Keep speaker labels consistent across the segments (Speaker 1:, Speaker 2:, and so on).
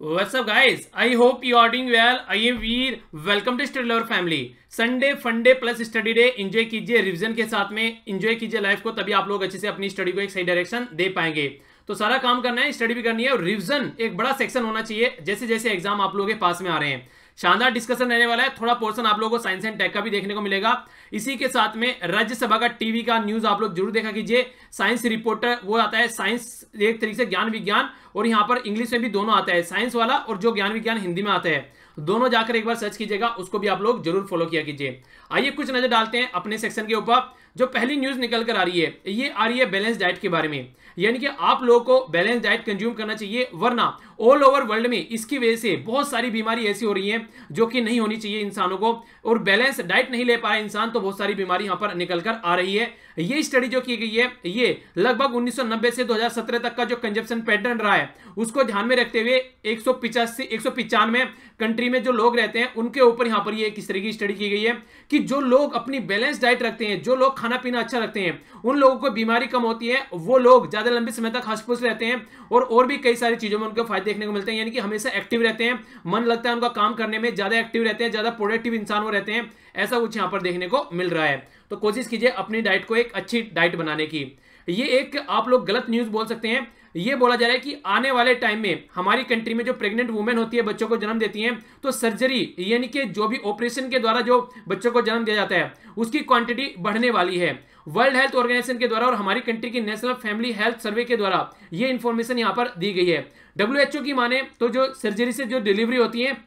Speaker 1: What's up guys? I hope you are doing well. I am Veer. Welcome to Study Lover Family. Sunday फंडे plus study day enjoy कीजिए, revision के साथ में enjoy कीजिए life को, तभी आप लोग अच्छे से अपनी स्टडी को एक सही डायरेक्शन दे पाएंगे। तो सारा काम करना है, स्टडी भी करनी है और रिवीजन एक बड़ा सेक्शन होना चाहिए जैसे जैसे एग्जाम आप लोगों के पास में आ रहे हैं। शानदार डिस्कशन रहने वाला है, थोड़ा पोर्शन आप लोगों को साइंस एंड टेक का भी देखने को मिलेगा। इसी के साथ में राज्यसभा का टीवी का न्यूज आप लोग जरूर देखा कीजिए। साइंस रिपोर्टर वो आता है, साइंस एक तरीके से ज्ञान विज्ञान, और यहाँ पर इंग्लिश में भी दोनों आता है, साइंस वाला और जो ज्ञान विज्ञान हिंदी में आता है, दोनों जाकर एक बार सर्च कीजिएगा, उसको भी आप लोग जरूर फॉलो किया कीजिए। आइए कुछ नजर डालते हैं अपने सेक्शन के ऊपर। जो पहली न्यूज निकल कर आ रही है, ये आ रही है बैलेंस डाइट के बारे में, यानी कि आप लोगों को बैलेंस डाइट कंज्यूम करना चाहिए, वरना ऑल ओवर वर्ल्ड में इसकी वजह से बहुत सारी बीमारी ऐसी हो रही है जो कि नहीं होनी चाहिए इंसानों को, और बैलेंस डाइट नहीं ले पा रहा इंसान तो बहुत सारी बीमारी यहां पर निकल कर आ रही है। ये स्टडी जो की गई है, ये लगभग 1990 से 2017 तक का जो कंजप्शन पैटर्न रहा है उसको ध्यान में रखते हुए 195 कंट्री में जो लोग रहते हैं उनके ऊपर यहां पर ये किस तरह की स्टडी की गई है कि जो लोग अपनी बैलेंस डाइट रखते हैं, जो लोग खाना पीना अच्छा रखते हैं, उन लोगों को बीमारी कम होती है, वो लोग ज्यादा लंबे समय तक हंस-फुस रहते हैं और भी कई सारी चीजों में उनके फायदे देखने को मिलते हैं, यानी कि हमेशा एक्टिव रहते हैं, मन लगता है उनका काम करने में, ज्यादा एक्टिव रहते हैं, ज्यादा प्रोडक्टिव इंसान वो रहते हैं। ऐसा कुछ यहां पर देखने को मिल रहा है। तो कोशिश कीजिए अपनी डाइट को एक अच्छी डाइट बनाने की। ये एक आप लोग गलत न्यूज बोल सकते हैं। ये बोला जा रहा है कि आने वाले टाइम में हमारी कंट्री में जो प्रेग्नेंट वुमेन होती है, बच्चों को जन्म देती हैं, तो सर्जरी यानी कि जो भी ऑपरेशन के द्वारा जो बच्चों को जन्म दिया जाता है उसकी क्वांटिटी बढ़ने वाली है। वर्ल्ड हेल्थ ऑर्गेनाइजेशन के द्वारा और हमारी कंट्री की नेशनल फैमिली हेल्थ सर्वे के द्वारा ये इंफॉर्मेशन यहां पर दी गई है। WHO की माने तो जो सर्जरी से जो डिलीवरी होती है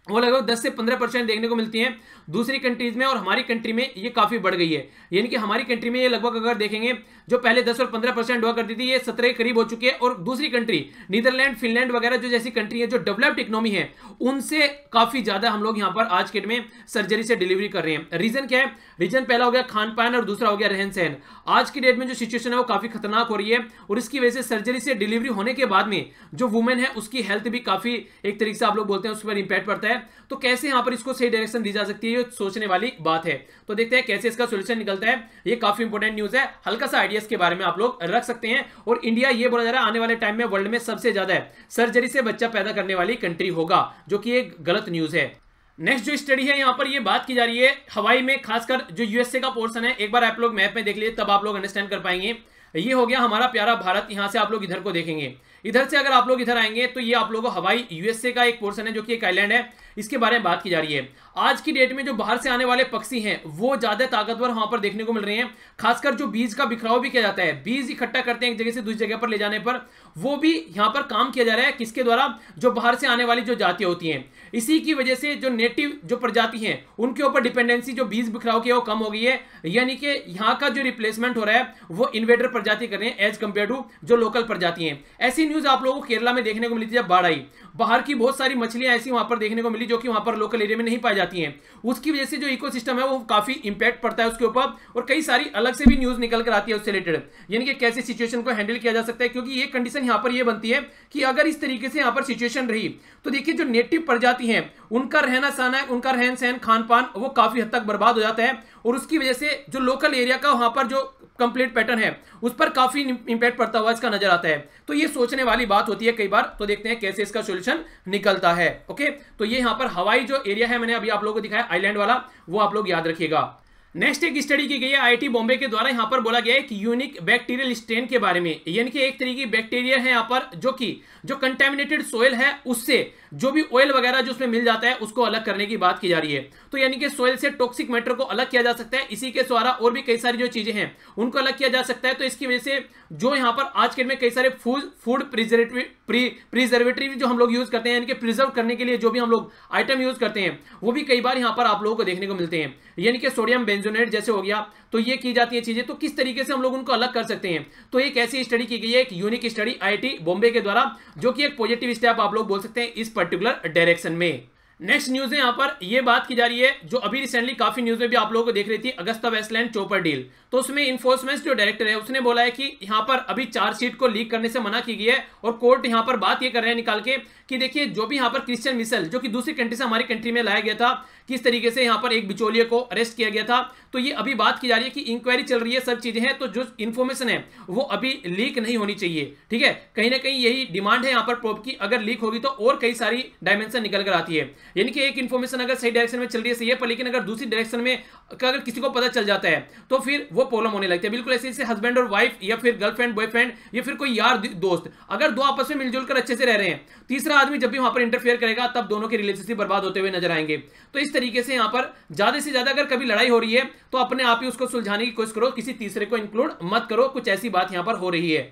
Speaker 1: वो लगभग 10 से 15% देखने को मिलती हैं दूसरी कंट्रीज में, और हमारी कंट्री में ये काफी बढ़ गई है। यानी कि हमारी कंट्री में ये लगभग अगर देखेंगे जो पहले 10 और 15% हुआ करती थी, ये 17 के करीब हो चुकी है, और दूसरी कंट्री नीदरलैंड फिनलैंड वगैरह जो जैसी कंट्री है जो डेवलप्ड इकोनॉमी है उनसे काफी ज्यादा हम लोग यहाँ पर आज के डेट में सर्जरी से डिलीवरी कर रहे हैं। रीजन क्या है? रीजन पहला हो गया खान पान और दूसरा हो गया रहन सहन। आज की डेट में जो सिचुएशन है वो काफी खतरनाक हो रही है, और इसकी वजह से सर्जरी से डिलीवरी होने के बाद में जो वुमेन है उसकी हेल्थ भी काफी एक तरीके से आप लोग बोलते हैं उस पर इंपैक्ट पड़ता है। तो कैसे यहाँ पर इसको सही डायरेक्शन दी जा सकती है, ये सोचने वाली बात है। तो देखते हैं कैसे इसका सोल्यूशन निकलता है। ये काफी इंपॉर्टेंट न्यूज है, हल्का सा आइडियाज के बारे में आप लोग रख सकते हैं। और इंडिया ये बोला जा रहा है आने वाले टाइम में वर्ल्ड में सबसे ज्यादा सर्जरी से बच्चा पैदा करने वाली कंट्री होगा, जो कि एक गलत न्यूज है। नेक्स्ट जो स्टडी है यहाँ पर ये बात की जा रही है हवाई में, खासकर जो यूएसए का पोर्शन है, एक बार आप लोग मैप में देख लीजिए तब आप लोग अंडरस्टैंड कर पाएंगे। ये हो गया हमारा प्यारा भारत। यहां से आप लोग इधर को देखेंगे, इधर से अगर आप लोग इधर आएंगे तो ये आप लोगों को हवाई यूएसए का एक पोर्शन है जो कि एक आइलैंड है, इसके बारे में बात की जा रही है। आज की डेट में जो बाहर से आने वाले पक्षी हैं वो ज्यादा ताकतवर वहां पर देखने को मिल रहे हैं, खासकर जो बीज का बिखराव भी किया जाता है, बीज इकट्ठा करते हैं एक जगह से दूसरी जगह पर ले जाने पर, वो भी यहां पर काम किया जा रहा है। किसके द्वारा? जो बाहर से आने वाली जो जातियां होती हैं, इसी की वजह से जो नेटिव जो प्रजाति हैं उनके ऊपर डिपेंडेंसी जो बीज बिखराव की है वो कम हो गई है, यानी कि यहाँ का जो रिप्लेसमेंट हो रहा है वो इन्वेडर प्रजाति कर रहे हैं एज कंपेयर टू जो लोकल प्रजाति हैं। ऐसी न्यूज आप लोगों को केरला में देखने को मिली थी जब बाढ़ आई, बाहर की बहुत सारी मछलियां ऐसी वहां पर देखने को मिली जो कि वहां पर लोकल एरिया में नहीं पाई जाती हैं। उसकी वजह से जो इकोसिस्टम है वो काफी इंपैक्ट पड़ता है उसके ऊपर, और कई सारी अलग से भी न्यूज निकल कर आती है उससे रिलेटेड, यानी कि कैसे सिचुएशन को हैंडल किया जा सकता है। क्योंकि ये कंडीशन यहां पर ये बनती है कि अगर इस तरीके से यहां पर सिचुएशन रही तो देखिए जो नेटिव प्रजाति हैं उनका रहना सहना, उनका रहन सहन, खान पान वो काफी हद तक बर्बाद हो जाता है, और उसकी वजह से जो लोकल एरिया का वहां पर जो कंप्लीट पैटर्न है उस पर काफी इंपैक्ट पड़ता हुआ इसका नजर आता है। तो ये सोचने वाली बात होती है कई बार। तो देखते हैं कैसे इसका सॉल्यूशन निकलता है। ओके, तो ये यहां पर हवाई जो एरिया है मैंने अभी आप लोगों को दिखाया आइलैंड वाला, वो आप लोग याद रखिएगा। नेक्स्ट एक स्टडी की गई है आईआईटी बॉम्बे के द्वारा, यहां पर बोला गया है कि यूनिक बैक्टीरियल स्ट्रेन के बारे में, यानी कि एक तरीके की बैक्टीरिया है यहां पर जो कि जो कंटेमिनेटेड सोयल है उससे जो भी ऑयल वगैरह जो उसमें मिल जाता है उसको अलग करने की बात की जा रही है। तो यानी कि सोयल से टॉक्सिक मैटर को अलग किया जा सकता है, इसी के द्वारा और भी कई सारी जो चीजें हैं उनको अलग किया जा सकता है। तो इसकी वजह से जो यहां पर आज के में कई सारे फूड प्रिजर्वेटिव जो हम लोग यूज करते हैं, यानी कि प्रिजर्व करने के लिए जो भी हम लोग आइटम यूज करते हैं वो भी कई बार यहां पर आप लोगों को देखने को मिलते हैं, यानी कि सोडियम बेंजोनेट जैसे हो गया, तो ये की जाती है चीजें। तो किस तरीके से हम लोग उनको अलग कर सकते हैं, तो एक ऐसी स्टडी की गई है, एक यूनिक स्टडी आईआईटी बॉम्बे के द्वारा, जो कि एक पॉजिटिव स्टेप आप लोग बोल सकते हैं इस पर्टिकुलर डायरेक्शन में। नेक्स्ट न्यूज है यहाँ पर ये बात की जा रही है जो अभी रिसेंटली काफी न्यूज में भी आप लोगों को देख रही थी, अगस्ता वेस्टलैंड चोपर डील। तो उसमें इन्फोर्समेंट जो डायरेक्टर है उसने बोला है कि यहाँ पर अभी चार्जशीट को लीक करने से मना की गई है और कोर्ट यहाँ पर बात ये कर रहे हैं निकाल के कि देखिए जो भी यहाँ पर क्रिश्चियन मिशेल जो कि दूसरी कंट्री से हमारी कंट्री में लाया गया था, किस तरीके से यहाँ पर एक बिचौलिए को अरेस्ट किया गया था, तो ये अभी बात की जा रही है कि इंक्वायरी चल रही है, सब चीजें हैं, तो जो इन्फॉर्मेशन है वो अभी लीक नहीं होनी चाहिए। ठीक है, कहीं ना कहीं यही डिमांड है यहाँ पर प्रोब की, अगर लीक होगी तो और कई सारी डायमेंशन निकल कर आती है। यानी कि एक इन्फॉर्मेशन अगर सही डायरेक्शन में चल रही है सही है, पर लेकिन अगर दूसरी डायरेक्शन में अगर किसी को पता चल जाता है तो फिर वो प्रॉब्लम होने लगती है। बिल्कुल ऐसे जैसे हस्बैंड और वाइफ या फिर गर्लफ्रेंड बॉयफ्रेंड या फिर कोई यार दोस्त, अगर दो आपस में मिलजुल कर अच्छे से रह रहे हैं, तीसरा आदमी जब भी वहां पर इंटरफेयर करेगा तब दोनों के रिलेशनशिप बर्बाद होते हुए नजर आएंगे। तो इस तरीके से यहाँ पर ज्यादा से ज्यादा अगर कभी लड़ाई हो रही है तो अपने आप ही उसको सुलझाने की कोशिश करो, किसी तीसरे को इंक्लूड मत करो, कुछ ऐसी बात यहाँ पर हो रही है।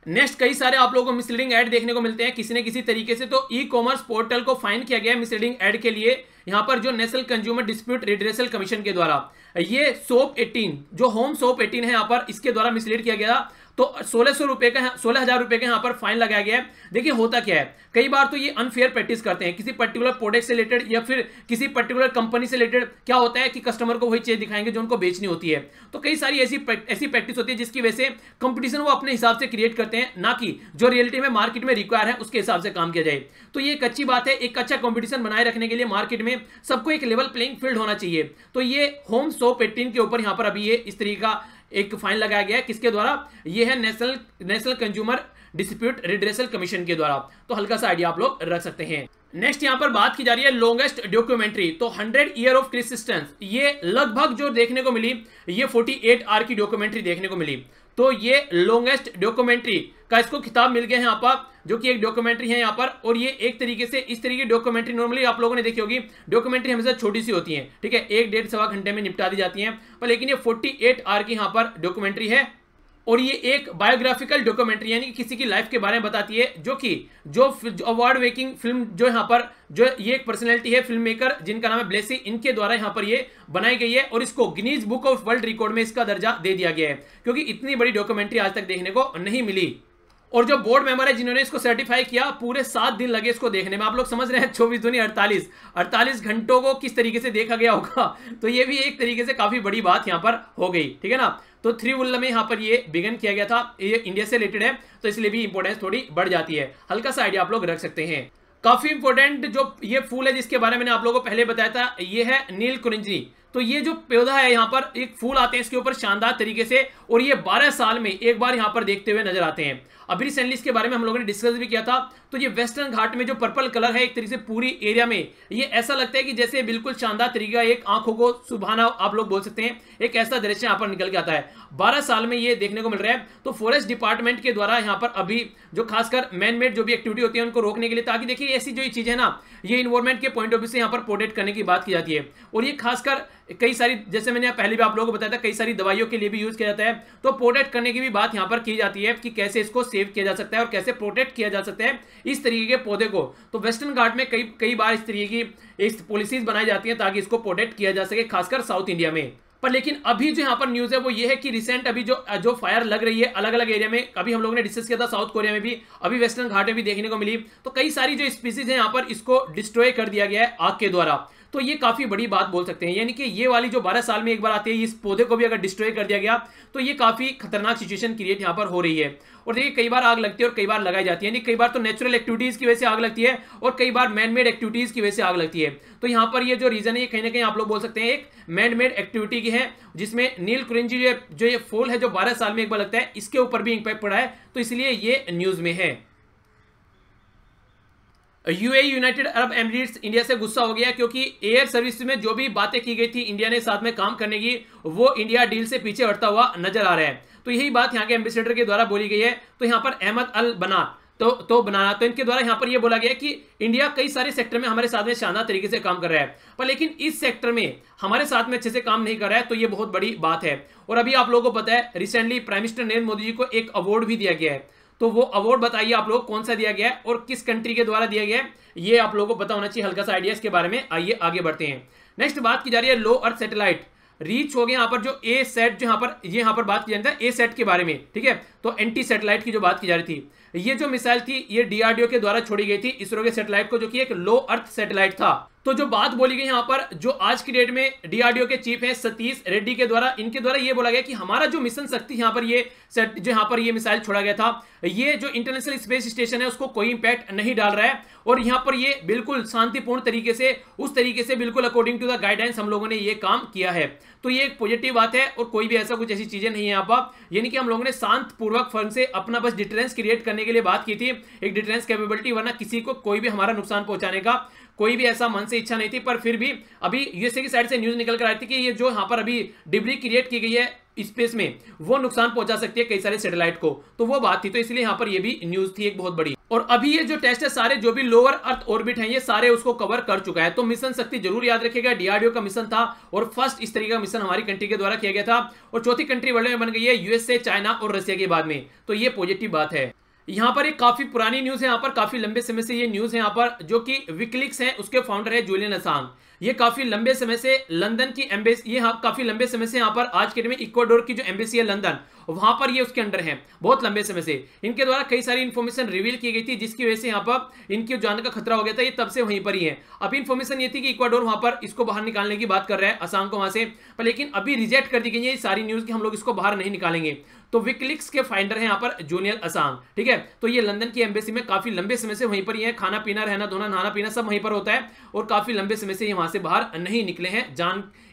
Speaker 1: नेक्स्ट, कई सारे आप लोगों को मिसलीडिंग ऐड देखने को मिलते हैं किसी न किसी तरीके से, तो ई कॉमर्स पोर्टल को फाइन किया गया है मिसलीडिंग ऐड के लिए, यहां पर जो national consumer dispute redressal commission के द्वारा ये सोप 18 जो होम सोप 18 है यहां पर इसके द्वारा मिसलीड किया गया, तो 1600 रुपए का 16,000 रुपए का यहां पर फाइन लगाया गया है। देखिए होता क्या है, कई बार तो ये अनफेयर प्रैक्टिस करते हैं किसी पर्टिकुलर प्रोडक्ट से रिलेटेड या फिर किसी पर्टिकुलर कंपनी से रिलेटेड। क्या होता है कि कस्टमर को वही चीज दिखाएंगे जो उनको बेचनी होती है, तो कई सारी ऐसी प्रैक्टिस होती है जिसकी वजह से कंपटीशन वो अपने हिसाब से क्रिएट करते हैं, ना कि जो रियलिटी में मार्केट में रिक्वायर है उसके हिसाब से काम किया जाए। तो ये एक अच्छी बात है, एक अच्छा कंपटीशन बनाए रखने के लिए मार्केट में सबको एक लेवल प्लेइंग फील्ड होना चाहिए। तो ये होम सोप 18 के ऊपर यहां पर अभी ये इस तरीके का एक फाइन लगाया गया है, किसके द्वारा, ये है national consumer dispute redressal commission के द्वारा। तो हल्का सा आइडिया आप लोग रख सकते हैं। नेक्स्ट यहां पर बात की जा रही है लॉन्गेस्ट डॉक्यूमेंट्री, तो 100 ईयर ऑफ क्रिसिस्टेंस, ये लगभग जो देखने को मिली ये 48 आवर की डॉक्यूमेंट्री देखने को मिली। तो ये लॉन्गेस्ट डॉक्यूमेंट्री का इसको खिताब मिल गया है यहाँ पर, जो कि एक डॉक्यूमेंट्री है यहाँ पर। और ये एक तरीके से इस तरीके की डॉक्यूमेंट्री नॉर्मली आप लोगों ने देखी होगी, डॉक्यूमेंट्री हमेशा छोटी सी होती है, ठीक है, 1-1.5-1.25 घंटे में निपटा दी जाती है, पर लेकिन ये 48 आवर की यहाँ पर डॉक्यूमेंट्री है। और ये एक बायोग्राफिकल डॉक्यूमेंट्री यानी कि किसी की लाइफ के बारे में बताती है, जो कि जो अवार्ड वेकिंग फिल्म जो यहाँ पर जो ये एक पर्सनैलिटी है फिल्म मेकर जिनका नाम है ब्लेसी, इनके द्वारा यहाँ पर ये बनाई गई है और इसको Guinness book of world record में इसका दर्जा दे दिया गया है, क्योंकि इतनी बड़ी डॉक्यूमेंट्री आज तक देखने को नहीं मिली। और जो बोर्ड मेंबर है जिन्होंने इसको सर्टिफाई किया, पूरे 7 दिन लगे इसको देखने में। आप लोग समझ रहे हैं 24 दूनी 48 घंटों को किस तरीके से देखा गया होगा, तो ये भी एक तरीके से काफी बड़ी बात यहाँ पर हो गई, ठीक है ना। तो 3 उल्ला में यहाँ पर ये बिगन किया गया था, ये इंडिया से रिलेटेड है तो इसलिए भी इंपॉर्टेंस थोड़ी बढ़ जाती है, हल्का सा आइडिया आप लोग रख सकते हैं। काफी इंपॉर्टेंट जो ये फूल है जिसके बारे में मैंने आप लोगों को पहले बताया था, ये है नील कुरिंजनी। तो ये जो पौधा है यहाँ पर एक फूल आते हैं इसके ऊपर शानदार तरीके से, और ये 12 साल में एक बार यहाँ पर देखते हुए नजर आते हैं। अभी रिसेंटली इसके बारे में हम लोगों ने डिस्कस भी किया था। तो ये वेस्टर्न घाट में जो पर्पल कलर है एक तरीके से पूरी एरिया में ये ऐसा लगता है कि जैसे बिल्कुल शानदार तरीका, एक आंखों को सुभाना आप लोग बोल सकते हैं, एक ऐसा दृश्य यहाँ पर निकल के आता है। 12 साल में ये देखने को मिल रहा है। तो फॉरेस्ट डिपार्टमेंट के द्वारा यहाँ पर अभी जो खासकर मैन मेड जो भी एक्टिविटी होती है उनको रोकने के लिए, ताकि देखिए ऐसी जो चीज है ना, ये इन्वायरमेंट के पॉइंट ऑफ व्यू से यहाँ पर प्रोटेक्ट करने की बात की जाती है। और ये खासकर कई सारी, जैसे मैंने पहले भी आप लोगों को बताया था, कई सारी दवाइयों के लिए भी यूज किया जाता है। तो प्रोटेक्ट करने की भी बात यहाँ पर की जाती है कि कैसे इसको सेव किया जा सकता है और कैसे प्रोटेक्ट किया जा सकता है इस तरीके के पौधे को। तो वेस्टर्न घाट में कई बार इस तरीके की पॉलिसीज बनाई जाती हैं ताकि इसको प्रोटेक्ट किया जा सके, खासकर साउथ इंडिया में। पर लेकिन अभी जो यहाँ पर न्यूज है वो ये है कि रिसेंट अभी जो फायर लग रही है अलग अलग एरिया में, अभी हम लोगों ने डिस्कस किया था साउथ कोरिया में भी, अभी वेस्टर्न घाट में भी देखने को मिली। तो कई सारी जो स्पीसीज है यहाँ पर इसको डिस्ट्रॉय कर दिया गया है आग के द्वारा। तो ये काफी बड़ी बात बोल सकते हैं, यानी कि ये वाली जो 12 साल में एक बार आती है, इस पौधे को भी अगर डिस्ट्रॉय कर दिया गया तो ये काफी खतरनाक सिचुएशन क्रिएट यहाँ पर हो रही है। और देखिए कई बार आग लगती है और कई बार लगाई जाती है, यानी कई बार तो नेचुरल एक्टिविटीज की वजह से आग लगती है और कई बार मैन मेड एक्टिविटीज की वजह से आग लगती है। तो यहाँ पर ये जो रीजन है ये कहीं ना कहीं आप लोग बोल सकते हैं एक मैन मेड एक्टिविटी की है, जिसमें नील कुरिंजी जो ये फूल है जो 12 साल में एक बार लगता है, इसके ऊपर भी इंपैक्ट पड़ा है, तो इसलिए ये न्यूज में है। UAE United Arab Emirates India से गुस्सा हो गया, क्योंकि एयर सर्विस में जो भी बातें की गई थी इंडिया ने साथ में काम करने की, वो इंडिया डील से पीछे हटता हुआ नजर आ रहा है। तो यही बात यहाँ के एम्बेसडर के द्वारा बोली गई है। तो यहाँ पर अहमद अल बना तो बनाना, तो इनके द्वारा यहाँ पर यह बोला गया कि इंडिया कई सारे सेक्टर में हमारे साथ में शानदार तरीके से काम कर रहा है, पर लेकिन इस सेक्टर में हमारे साथ में अच्छे से काम नहीं कर रहा है, तो ये बहुत बड़ी बात है। और अभी आप लोगों को पता है recently Prime Minister Narendra Modi ji को एक अवार्ड भी दिया गया है। तो वो अवार्ड बताइए आप लोग कौन सा दिया गया है और किस कंट्री के द्वारा दिया गया है, ये आप लोगों को पता होना चाहिए, हल्का सा आइडिया इसके बारे में। आइए आगे बढ़ते हैं। नेक्स्ट बात की जा रही है लो अर्थ सैटेलाइट रीच हो गया यहाँ पर, जो ए सेट जो यहाँ पर बात की जाती है ए सेट के बारे में, ठीक है। तो एंटी सैटेलाइट की जो बात की जा रही थी, ये जो मिसाइल थी ये डीआरडीओ के द्वारा छोड़ी गई थी इसरो के सैटेलाइट को, जो कि एक लो अर्थ सैटेलाइट था। तो जो बात बोली गई यहां पर, जो आज की डेट में डीआरडीओ के चीफ हैं सतीश रेड्डी के द्वारा, इनके द्वारा ये बोला गया कि हमारा जो मिशन शक्ति यहां पर ये जो यहां पर ये मिसाइल छोड़ा गया था, ये जो इंटरनेशनल स्पेस स्टेशन है उसको कोई इंपैक्ट नहीं डाल रहा है, और यहां पर ये बिल्कुल शांतिपूर्ण तरीके से, उस तरीके से बिल्कुल अकॉर्डिंग टू द गाइडेंस हम लोगों ने ये काम किया है। तो ये एक पॉजिटिव बात है, और कोई भी ऐसा कुछ ऐसी चीजें नहीं है यहाँ पर, यानी कि हम लोगों ने शांत पूर्वक फर्म से अपना बस डिटरेंस क्रिएट करने के लिए बात की थी, एक डिटरेंस कैपेबिलिटी, वरना किसी को कोई भी हमारा नुकसान पहुंचाने का कोई भी ऐसा मन से इच्छा नहीं थी। पर फिर भी अभी यूएसए की साइड से न्यूज निकल कर आई थी कि ये जो यहाँ पर अभी डिब्री क्रिएट की गई है स्पेस में, वो नुकसान पहुंचा सकती है कई सारे सैटेलाइट को, तो वो बात थी, तो इसलिए यहाँ पर ये भी न्यूज थी एक बहुत बड़ी। और अभी ये जो टेस्ट है सारे जो भी लोअर अर्थ ऑर्बिट हैं ये सारे उसको कवर कर चुका है। तो मिशन शक्ति जरूर याद रखिएगा, डीआरडीओ का मिशन था, और फर्स्ट इस तरीके का मिशन हमारी कंट्री के द्वारा किया गया था, और चौथी कंट्री वर्ल्ड में बन गई है यूएसए, चाइना और रशिया के बाद में, तो ये पॉजिटिव बात है। यहाँ पर एक काफी पुरानी न्यूज है, यहाँ पर काफी लंबे समय से ये न्यूज है यहाँ पर, जो कि विकिलीक्स है उसके फाउंडर है जूलियन असांज। ये काफी लंबे समय से लंदन की एम्बेसी, ये काफी लंबे समय से यहाँ पर आज के दिन में इक्वाडोर की जो एम्बेसी है लंदन, वहां पर ये उसके अंडर है बहुत लंबे समय से। इनके द्वारा कई सारी इंफॉर्मेशन रिवील की गई थी, जिसकी वजह से यहाँ पर इनकी जान का खतरा हो गया था, ये तब से वहीं पर ही है। अभी इंफॉर्मेशन ये थी कि इक्वाडोर वहां पर इसको बाहर निकालने की बात कर रहा है असांज को वहां से, पर लेकिन अभी रिजेक्ट कर दी गई है ये सारी न्यूज कि हम लोग इसको बाहर नहीं निकालेंगे। तो विकिलीक्स के फाइंडर है यहाँ पर जूलियन असांज, ठीक है। तो ये लंदन की एम्बेसी में काफी लंबे समय से वहीं पर ही है, खाना पीना, रहना धोना, नहाना पीना सब वहीं पर होता है, और काफी लंबे समय से वहां से बाहर नहीं निकले हैं,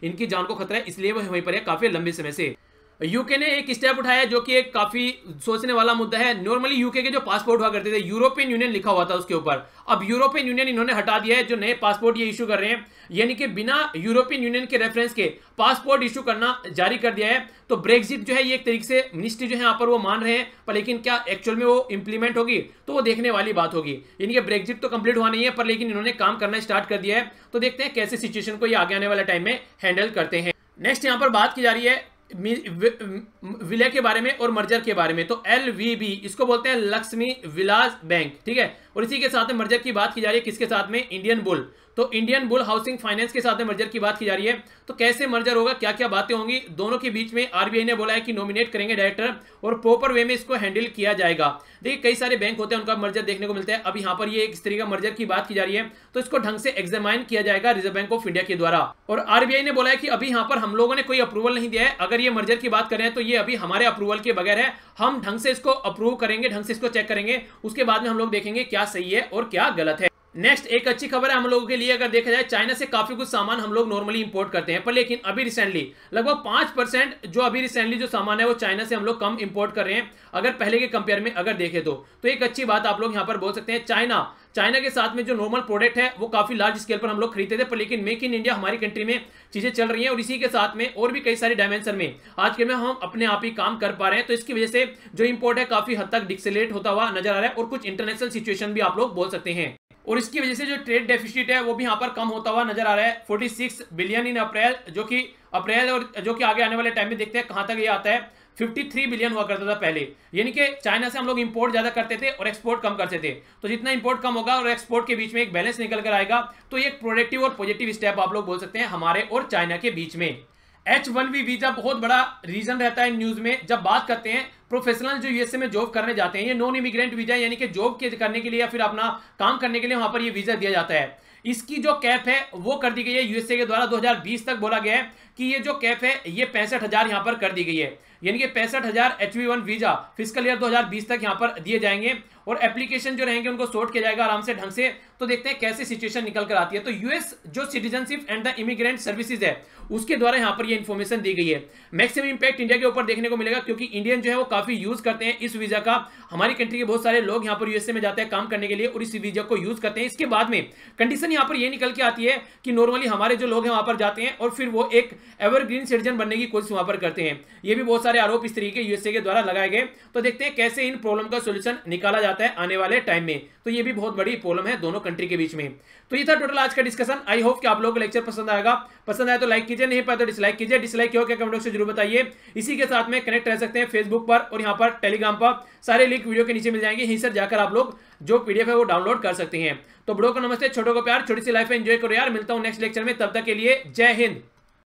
Speaker 1: इनकी जान को खतरा है, इसलिए वो वहीं पर है काफी लंबे समय से। यूके ने एक स्टेप उठाया जो कि एक काफी सोचने वाला मुद्दा है। नॉर्मली यूके के जो पासपोर्ट हुआ करते थे यूरोपियन यूनियन लिखा हुआ था उसके ऊपर, अब यूरोपियन यूनियन इन्होंने हटा दिया है। जो नए पासपोर्ट ये इशू कर रहे हैं, यानी कि बिना यूरोपियन यूनियन के रेफरेंस के पासपोर्ट इशू करना जारी कर दिया है। तो ब्रेक्जिट जो है ये एक तरीके से मिनिस्ट्री जो है यहाँ पर वो मान रहे हैं, पर लेकिन क्या एक्चुअल में वो इंप्लीमेंट होगी तो वो देखने वाली बात होगी। यानी कि ब्रेक्जिट तो कंप्लीट हुआ नहीं है, पर लेकिन इन्होंने काम करना स्टार्ट कर दिया है। तो देखते हैं कैसे सिचुएशन को ये आगे आने वाले टाइम में हैंडल करते हैं। नेक्स्ट यहाँ पर बात की जा रही है विलय के बारे में और मर्जर के बारे में। तो एलवीबी इसको बोलते हैं लक्ष्मी विलास बैंक, ठीक है। और इसी के साथ में मर्जर की बात की जा रही है किसके साथ में, इंडियन बुल। तो इंडियन बुल हाउसिंग फाइनेंस के साथ में मर्जर की बात की जा रही है। तो कैसे मर्जर होगा, क्या क्या बातें होंगी दोनों के बीच में, आरबीआई ने बोला है कि नॉमिनेट करेंगे डायरेक्टर और प्रॉपर वे में इसको हैंडल किया जाएगा। देखिए कई सारे बैंक होते हैं उनका मर्जर देखने को मिलता है, अब यहाँ पर ये इस तरीके का मर्जर की बात की जा रही है, तो इसको ढंग से एग्जामाइन किया जाएगा रिजर्व बैंक ऑफ इंडिया के द्वारा। और आरबीआई ने बोला है कि अभी यहाँ पर हम लोगों ने कोई अप्रूवल नहीं दिया है, अगर ये मर्जर की बात करें तो ये अभी हमारे अप्रूवल के बगैर है, हम ढंग से इसको अप्रूव करेंगे, ढंग से इसको चेक करेंगे, उसके बाद में हम लोग देखेंगे क्या सही है और क्या गलत है। नेक्स्ट एक अच्छी खबर है हम लोगों के लिए, अगर देखा जाए चाइना से काफी कुछ सामान हम लोग नॉर्मली इंपोर्ट करते हैं, पर लेकिन अभी रिसेंटली लगभग 5% जो अभी रिसेंटली जो सामान है वो चाइना से हम लोग कम इंपोर्ट कर रहे हैं, अगर पहले के कंपेयर में अगर देखें तो एक अच्छी बात आप लोग यहाँ पर बोल सकते हैं। चाइना के साथ में जो नॉर्मल प्रोडक्ट है वो काफी लार्ज स्केल पर हम लोग खरीदते थे, पर लेकिन मेक इन इंडिया हमारी कंट्री में चीजें चल रही हैं, और इसी के साथ में और भी कई सारे डायमेंशन में आज के में हम अपने आप ही काम कर पा रहे हैं। तो इसकी वजह से जो इंपोर्ट है काफी हद तक डिक्सेलेट होता हुआ नजर आ रहा है, और कुछ इंटरनेशनल सिचुएशन भी आप लोग बोल सकते हैं, और इसकी वजह से जो ट्रेड डेफिसिट है वो भी यहाँ पर कम होता हुआ नजर आ रहा है। 46 बिलियन इन अप्रैल, जो कि अप्रैल और जो कि आगे आने वाले टाइम में देखते हैं कहां तक ये आता है। 53 बिलियन हुआ करता था पहले, यानी कि चाइना से हम लोग इंपोर्ट ज्यादा करते थे और एक्सपोर्ट कम करते थे। तो जितना इंपोर्ट कम होगा और एक्सपोर्ट के बीच में एक बैलेंस निकल कर आएगा, तो ये एक प्रोडक्टिव और पॉजिटिव स्टेप आप लोग बोल सकते हैं हमारे और चाइना के बीच में। H1B वीजा बहुत बड़ा रीजन रहता है न्यूज में जब बात करते हैं। प्रोफेशनल जो यूएसए में जॉब करने जाते हैं, ये नॉन इमिग्रेंट वीजा, यानी कि जॉब करने के लिए या फिर अपना काम करने के लिए वहां पर ये वीजा दिया जाता है। इसकी जो कैप है वो कर दी गई है यूएसए के द्वारा, 2020 तक बोला गया है कि ये जो कैप है ये 65,000 यहां पर कर दी गई है, यानी कि 65,000 H1B वीजा फिस्कल ईयर 2020 तक यहां पर दिए जाएंगे, और एप्लीकेशन जो रहेंगे उनको सॉर्ट किया जाएगा आराम से ढंग से। तो देखते हैं कैसे सिचुएशन निकल कर आती है। तो यूएस जो citizenship and the immigrant services है उसके द्वारा यहां पर ये इंफॉर्मेशन दी गई है। मैक्सिमम इंपैक्ट इंडिया के ऊपर देखने को मिलेगा, क्योंकि इंडियन जो है वो काफी यूज करते हैं इस वीजा का। हमारी कंट्री के बहुत सारे लोग यहाँ पर यूएसए में जाते हैं काम करने के लिए और इस वीजा को यूज करते हैं। इसके बाद में कंडीशन यहाँ पर ये निकल के आती है कि नॉर्मली हमारे जो लोग हैं वहां पर जाते हैं और फिर वो एक एवरग्रीन सिटीजन बनने की कोशिश वहां पर करते हैं। ये भी बहुत सारे आरोप इस तरीके यूएसए के द्वारा लगाए गए। तो देखते हैं कैसे इन प्रॉब्लम का सोल्यूशन निकाला जाता है आने वाले टाइम में। तो ये भी बहुत बड़ी प्रॉब्लम है दोनों कंट्री के बीच में। तो ये था टोटल आज का डिस्कशन। आई होप कि आप लोगों को लेक्चर पसंद आएगा। पसंद आए तो लाइक कीजिए, नहीं पाए तो डिसलाइक कीजिए। डिसलाइक क्यों, क्या कमेंट बॉक्स में जरूर बताइए। इसी के साथ में कनेक्ट रह सकते हैं फेसबुक पर और यहाँ पर टेलीग्राम पर, सारे लिंक वीडियो के नीचे मिल जाएंगे। यहीं से जाकर आप लोग जो पीडीएफ है वो डाउनलोड कर सकते हैं। तो बड़ों को नमस्ते, छोटों को प्यार, छोटी सी लाइफ एंजॉय करो यार। मिलता हूं नेक्स्ट लेक्चर में, तब तक के लिए जय हिंद।